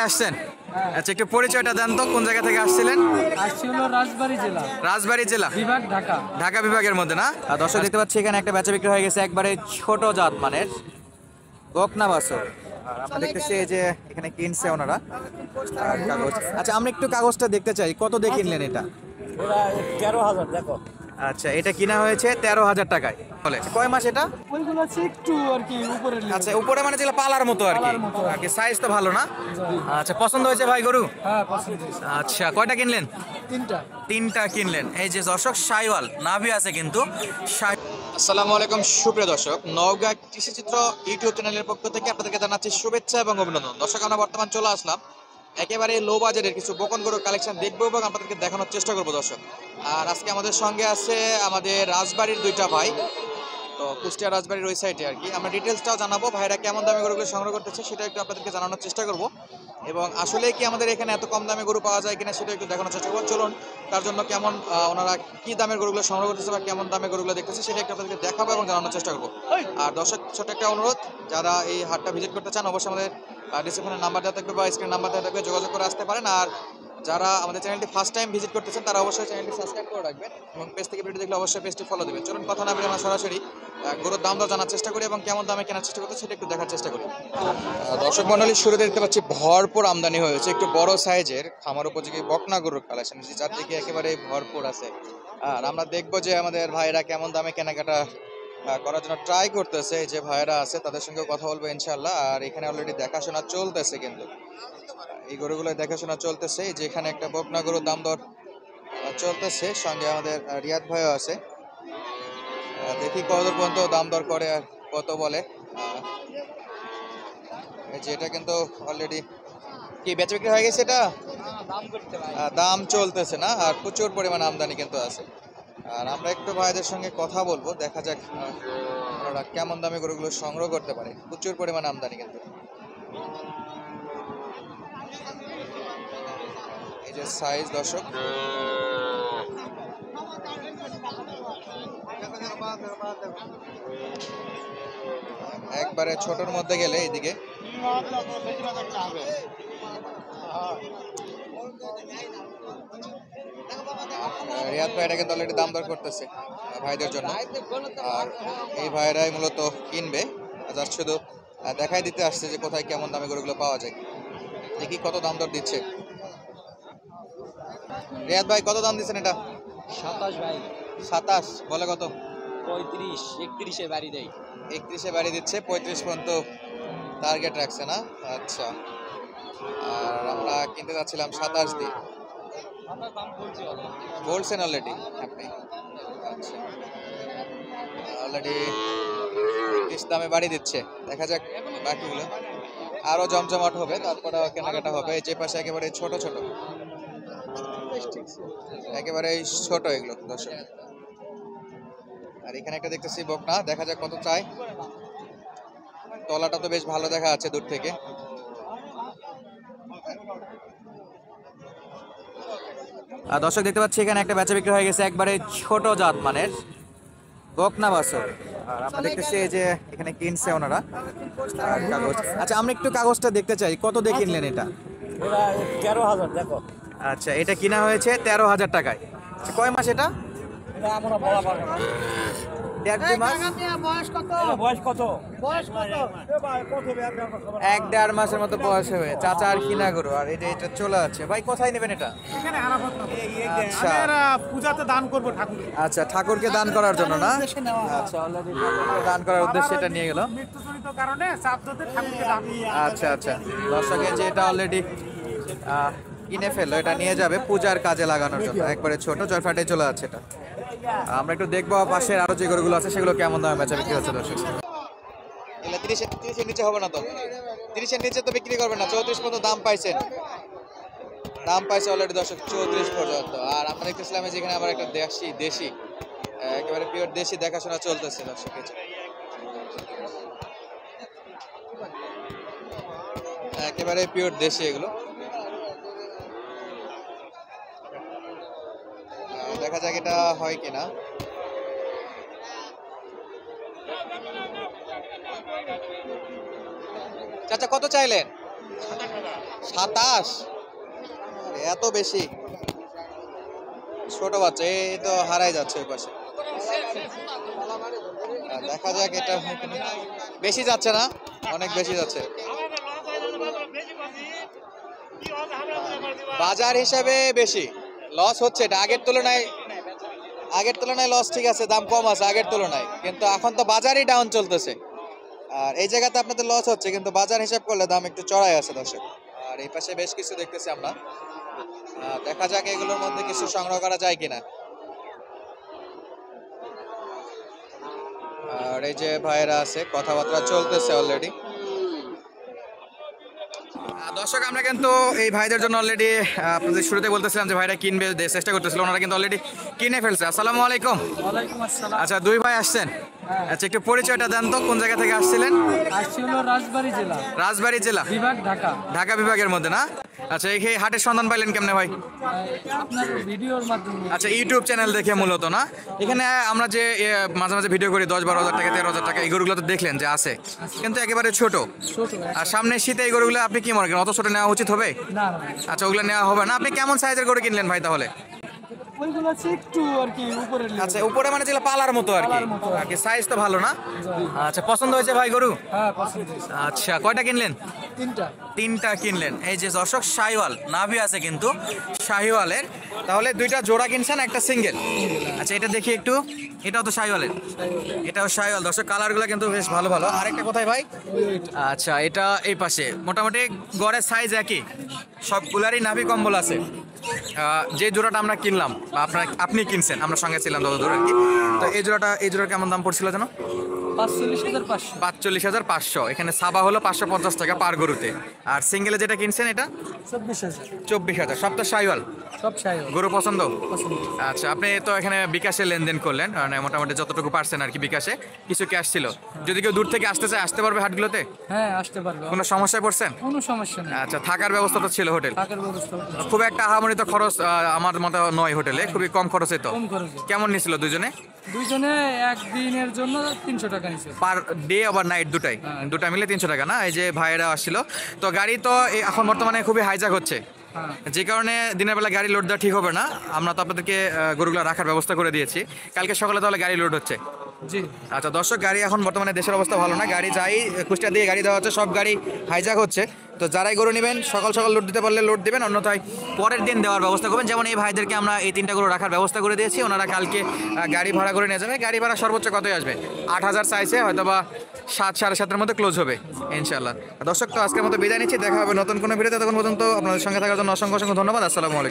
আসছেন? আচ্ছা, একটু পরিচয়টা দেন তো, কোন জায়গা থেকে আসছিলেন? আসছি হলো রাজবাড়ী জেলা, রাজবাড়ী জেলা, বিভাগ ঢাকা। ঢাকা বিভাগের মধ্যে না? দর্শক দেখতে পাচ্ছি এখানে একটা বেচা বিক্রি হয়ে গেছে, একবারে ছোট জাত মানের বকনা বাছুর। আর আমরা দেখতেছি এই যে এখানে কিনছে ওনারা কাগজ। আচ্ছা, আমরা একটু কাগজটা দেখতে চাই, কত দিয়ে কিনলেন এটা? 13,000 দেখো। আচ্ছা, এটা কিনা হয়েছে 13,000 টাকায়। বলে কয় মাস এটা? ওইগুলো হচ্ছে একটু আর কি উপরের level। আচ্ছা, উপরে মানে যেগুলো পালার মতো আর কি, পালার মতো। আর কি সাইজ তো ভালো না? আচ্ছা, পছন্দ হয়েছে ভাই গরু? হ্যাঁ, পছন্দ হয়েছে। আচ্ছা, কয়টা কিনলেন? 3টা। 3টা কিনলেন। এই যে দর্শক, শাইওয়াল নাভি আছে কিন্তু। আসসালামু আলাইকুম সুপ্রিয় দর্শক, নওগাঁ কৃষিচিত্র ইউটিউব চ্যানেলের পক্ষ থেকে আপনাদেরকে জানাচ্ছি শুভেচ্ছা এবং অভিনন্দন। দর্শক, আমরা বর্তমান চলে আসলাম একেবারে লো বাজারের কিছু বকন গরুর কালেকশন দেখবো এবং আপনাদেরকে দেখানোর চেষ্টা করবো দর্শক। আর আজকে আমাদের সঙ্গে আছে আমাদের রাজবাড়ির দুইটা ভাই, তো কুষ্টিয়া রাজবাড়ির ওই সাইডে আর কি। আমরা ডিটেলসটাও জানাবো, ভাইরা কেমন দামে গরুগুলো সংগ্রহ করতেছে সেটা একটু আপনাদেরকে জানানোর চেষ্টা করব, এবং আসলে কি আমাদের এখানে এত কম দামে গরু পাওয়া যায় কিনা সেটা একটু দেখানোর চেষ্টা করবো। চলুন, তার জন্য কেমন ওনারা কি দামের গরুগুলো সংগ্রহ করতেছে বা কেমন দামে গরুগুলো দেখতেছে সেটা একটু আপনাদেরকে দেখাবো এবং জানানোর চেষ্টা করবো। আর দর্শক, ছোট একটা অনুরোধ, যারা এই হাটটা ভিজিট করতে চান অবশ্যই আমাদের ডিসক্রিপশনে নাম্বার দেওয়া থাকবে বা স্ক্রিন নাম্বার দেওয়া থাকবে, যোগাযোগ করে আসতে পারেন। আর যারা আমাদের চ্যানেলটি ফার্স্ট টাইম ভিজিট করতেছেন তারা অবশ্যই চ্যানেলটি সাবস্ক্রাইব করে রাখবেন এবং পেজ থেকে ভিডিও দেখলে অবশ্যই পেজটি ফলো দেবেন। চলুন, কথা না বলে আমরা সরাসরি গরুর দাম দর জানার চেষ্টা করি এবং কেমন দামে কেনার চেষ্টা করতে সেটা একটু দেখার চেষ্টা করি। দর্শক মণ্ডলী, শুরুতে দেখতে পাচ্ছি ভরপুর আমদানি হয়েছে একটু বড় সাইজের খামার উপযোগী বকনা গরুর কালেকশন, যার দিকে একেবারে ভরপুর আছে। আর আমরা দেখবো যে আমাদের ভাইরা কেমন দামে কেনাকাটা করার জন্য ট্রাই করতেছে। যে ভাইরা আছে তাদের সঙ্গে কথা বলবো ইনশাল্লাহ। আর এখানে অলরেডি দেখাশোনা চলতেছে, কিন্তু এই গরুগুলো দেখাশোনা চলতেছে। যেখানে একটা বকনা গরুর দাম দর চলতেছে, সঙ্গে আমাদের রিয়াদ ভাইও আছে। দেখি কত পর্যন্ত দাম দর করে আর কত বলে। এই যে এটা কিন্তু অলরেডি কি বেচা বিক্রি হয়ে গেছে, এটা দাম চলতেছে না, আর প্রচুর পরিমাণ আমদানি কিন্তু আছে। আর আমরা একটু ভাইদের সঙ্গে কথা বলবো, দেখা যাক ওরা কেমন দামে গরুগুলো সংগ্রহ করতে পারে। প্রচুর পরিমাণ আমদানি কিন্তু। এই যে সাইজ দর্শক, একবারে ছোটর মধ্যে গেলে এইদিকে রিয়াদ ভাই এটা কিন্তু অলরেডি দাম দর করতেছে ভাইদের জন্য। আর এই ভাইরাই মূলত কিনবে, জাস্ট শুধু দেখাই দিতে আসছে যে কোথায় কেমন দামে গরুগুলো পাওয়া যায়। দেখি কত দাম দর দিচ্ছে। রিয়াদ ভাই, কত দাম দিচ্ছেন এটা? 27 ভাই। 27 বলে কত? 35, 31-এ বাড়ি দেয়। 31-এ বাড়ি দিচ্ছে, 35 পর্যন্ত টার্গেট রাখছে না? আচ্ছা, আর আমরা কিনতে যাচ্ছিলাম 27 দিয়ে। বলছেন অলরেডি আপনি? আচ্ছা, অলরেডি 31 দামে বাড়ি দিচ্ছে। দেখা যাক বাকিগুলো আরো জমজমাট হবে, তারপরে কেনাকাটা হবে। যে পাশে একেবারে ছোট ছোট, একেবারে ছোট এগুলো দর্শক। আর এখানে একটা দেখতেছি বকনা, দেখা যাক কত চাই। তলাটা তো বেশ ভালো দেখা যাচ্ছে দূর থেকে। দর্শক দেখতে পাচ্ছি এখানে একটা বেচা বিক্রি হয়ে গেছে, একবারে ছোট জাত মানের বকনা বাছুর। আর আমরা দেখতেছি এই যে এখানে কিনছে ওনারা কাগজ। আচ্ছা, আমরা একটু কাগজটা দেখতে চাই, কত দিয়ে কিনলেন এটা? 13,000 দেখো। আচ্ছা, এটা কিনা হয়েছে 13,000 টাকায়। আচ্ছা, কয় মাস এটা? এটা আমরা বলা পারবো না। 1.5 মাস। বয়স কত? বয়স কত? 1-1.5 মাসের মতো বয়স হবে। চাচার কিনা গরু, আর এটা চলে আছে। ভাই, কোথায় নেবেন এটা? এখানে আরাফাত না। আচ্ছা, আমরা পূজাতে দান করব ঠাকুরকে। আচ্ছা, ঠাকুরকে দান করার জন্য না? আচ্ছা, অলরেডি ঠাকুরকে দান করার উদ্দেশ্যে এটা নিয়ে গেল। মৃত্যুজনিত কারণে চাপদতে ঠাকুরকে দান। আচ্ছা আচ্ছা, দর্শকের যে এটা অলরেডি কিনে ফেললো, এটা নিয়ে যাবে পূজার কাজে লাগানোর জন্য। একবারে ছোট জয়ফাটে চলে যাচ্ছে এটা। আমরা একটু দেখবো পাশের আরো যে গরুগুলো আছে সেগুলো কেমন দামে বেচা বিক্রি হচ্ছে দর্শক। 30-এর নিচে হবে না তো? 30-এর নিচে তো বিক্রি করবেন না? 34 পর্যন্ত দাম পাইছেন? দাম পাইছে অলরেডি দর্শক 34 পর্যন্ত। আর আমরা দেখতেছিলাম যেখানে আবার একটা দেশি একেবারে পিওর দেশি দেখাশোনা চলতেছে দর্শক। একেবারে পিওর দেশি এগুলো। দেখা যাক এটা হয় কিনা। চাচা, কত চাইলেন? 27, এত বেশি। ছোট বাচ্চা এই তো হারাই যাচ্ছে ওই পাশে। দেখা যাক এটা হয় কিনা। বেশি যাচ্ছে না, অনেক বেশি যাচ্ছে। বাজার হিসাবে বেশি লস হচ্ছে, এটা আগের তুলনায় লস ঠিক আছে, দাম কম আছে আগের তুলনায়, কিন্তু এখন তো বাজারই ডাউন চলতেছে। আর এই জায়গাতে আপনাদের লস হচ্ছে, কিন্তু বাজার হিসাব করলে দাম একটু চড়াই আছে দর্শক। আর এই পাশে বেশ কিছু দেখতেছি আমরা, দেখা যাক এগুলোর মধ্যে কিছু সংগ্রহ করা যায় কিনা। আর এই যে ভাইয়েরা আছে, কথাবার্তা চলতেছে অলরেডি। দর্শক আমরা কিন্তু এই ভাইদের জন্য অলরেডি আপনাদের শুরুতে বলতেছিলাম যে ভাইরা কিনবে চেষ্টা করতেছিল, ওনারা কিন্তু অলরেডি কিনে ফেলছে। আসসালামু আলাইকুম। ওয়ালাইকুম আসসালাম। আচ্ছা, দুই ভাই আসছেন। আচ্ছা, একটু পরিচয়টা দেন তো, কোন জায়গা থেকে আসছিলেন? আসছি হলো রাজবাড়ী জেলা, রাজবাড়ী জেলা, বিভাগ ঢাকা। ঢাকা বিভাগের মধ্যে না? আচ্ছা, এই হাটের সন্ধান পাইলেন কেমনে ভাই? আপনার ভিডিওর মাধ্যমে। আচ্ছা, ইউটিউব চ্যানেল দেখে মূলত না? এখানে আমরা যে মাঝে মাঝে ভিডিও করি 10-12 হাজার টাকা 13 হাজার টাকা, এই গরুগুলো তো দেখলেন যে আছে, কিন্তু একেবারে ছোট। ছোট। আর সামনে শীতে এই গরুগুলো আপনি কি মনে করেন অত ছোট নেওয়া উচিত হবে? না, আচ্ছা, ওগুলো নেওয়া হবে না। আপনি কেমন সাইজের গরু কিনলেন ভাই তাহলে? ওইগুলো হচ্ছে একটু আর কি উপরের level। আচ্ছা, উপরে মানে যেগুলো পালার মতো আর কি, পালার মতো। আর কি সাইজ তো ভালো না? আচ্ছা, পছন্দ হয়েছে ভাই গরু? হ্যাঁ, পছন্দ হয়েছে। আচ্ছা, কয়টা কিনলেন? তিনটা। কিনলেন। এই যে দর্শক, শাহিওয়াল নাভি আছে কিন্তু শাহিওয়ালের, তাহলে দুইটা জোড়া কিনছেন, একটা সিঙ্গেল। আচ্ছা, এটা দেখি একটু, এটাও তো শাহিওয়ালের, এটাও শাহিওয়াল। দর্শক, কালারগুলো কিন্তু বেশ ভালো ভালো। আরেকটা কোথায় ভাই? আচ্ছা, এটা এই পাশে। মোটামুটি গড়ের সাইজ একই, সবগুলারই নাভি কম্বল আছে। যে জোড়াটা আমরা কিনলাম বা আপনি কিনছেন, আমরা সঙ্গে ছিলাম যত দূর আর কি, তো এই জোড়ার কেমন দাম পড়ছিল যেন? 45,500। 45,500। এখানে সাবা হলো 550 টাকা পার গরুতে। আর সিঙ্গেলে যেটা কিনছেন এটা 24,000। 24,000। সব তো শাহিওয়াল সব শাহিওয়াল। গরু পছন্দ? পছন্দ। আচ্ছা, আপনি তো এখানে বিকাশে লেনদেন করলেন, মানে মোটামুটি যতটুকু পারছেন আর কি, বিকাশে কিছু ক্যাশ ছিল। যদি কেউ দূর থেকে আসতে চায় আসতে পারবে হাটগুলোতে? হ্যাঁ, আসতে পারবে। কোনো সমস্যায় পড়ছেন? কোনো সমস্যা নেই। আচ্ছা, থাকার ব্যবস্থা তো ছিল হোটেল? টাকার ব্যবস্থা খুব একটা আহামরি তো খরচ আমার মতো নয় হোটেলে, খুবই কম খরচে তো। কম খরচে। কেমন নিয়েছিল দুজনে? দুইজনে একদিনের জন্য 300 টাকা নিছে। পার ডে আবার নাইট দুটাই, দুটা মিলে 300 টাকা না? এই যে ভাইয়েরা আসছিল, তো গাড়ি তো এখন বর্তমানে খুবই হাইজ্যাক হচ্ছে, হ্যাঁ। যে কারণে দিনের বেলা গাড়ি লোড দেওয়া ঠিক হবে না। আমরা তো আপনাদেরকে গরুগুলো রাখার ব্যবস্থা করে দিয়েছি, কালকে সকালে তাহলে গাড়ি লোড হচ্ছে। জি। আচ্ছা দর্শক, গাড়ি এখন বর্তমানে দেশের অবস্থা ভালো না, গাড়ি যাই কুষ্টিয়া দিয়ে গাড়ি দেওয়া হচ্ছে, সব গাড়ি হাইজ্যাক হচ্ছে। তো যারাই গরু নেবেন সকাল সকাল লোড দিতে পারলে লোড দেবেন, অন্যথায় পরের দিন দেওয়ার ব্যবস্থা করবেন। যেমন এই ভাইদেরকে আমরা এই 3টা গরু রাখার ব্যবস্থা করে দিয়েছি, ওনারা কালকে গাড়ি ভাড়া করে নিয়ে যাবে। গাড়ি ভাড়া সর্বোচ্চ কতই আসবে? 8,000 চাইছে, হয়তো বা 7-7.5-এর মধ্যে ক্লোজ হবে ইনশাল্লাহ। দর্শক, তো আজকের মতো বিদায় নিচ্ছি, দেখা হবে নতুন কোনো ভিডিওতে। তখন পর্যন্ত আপনাদের সঙ্গে থাকার জন্য অসংখ্য ধন্যবাদ। আসসালামু আলাইকুম।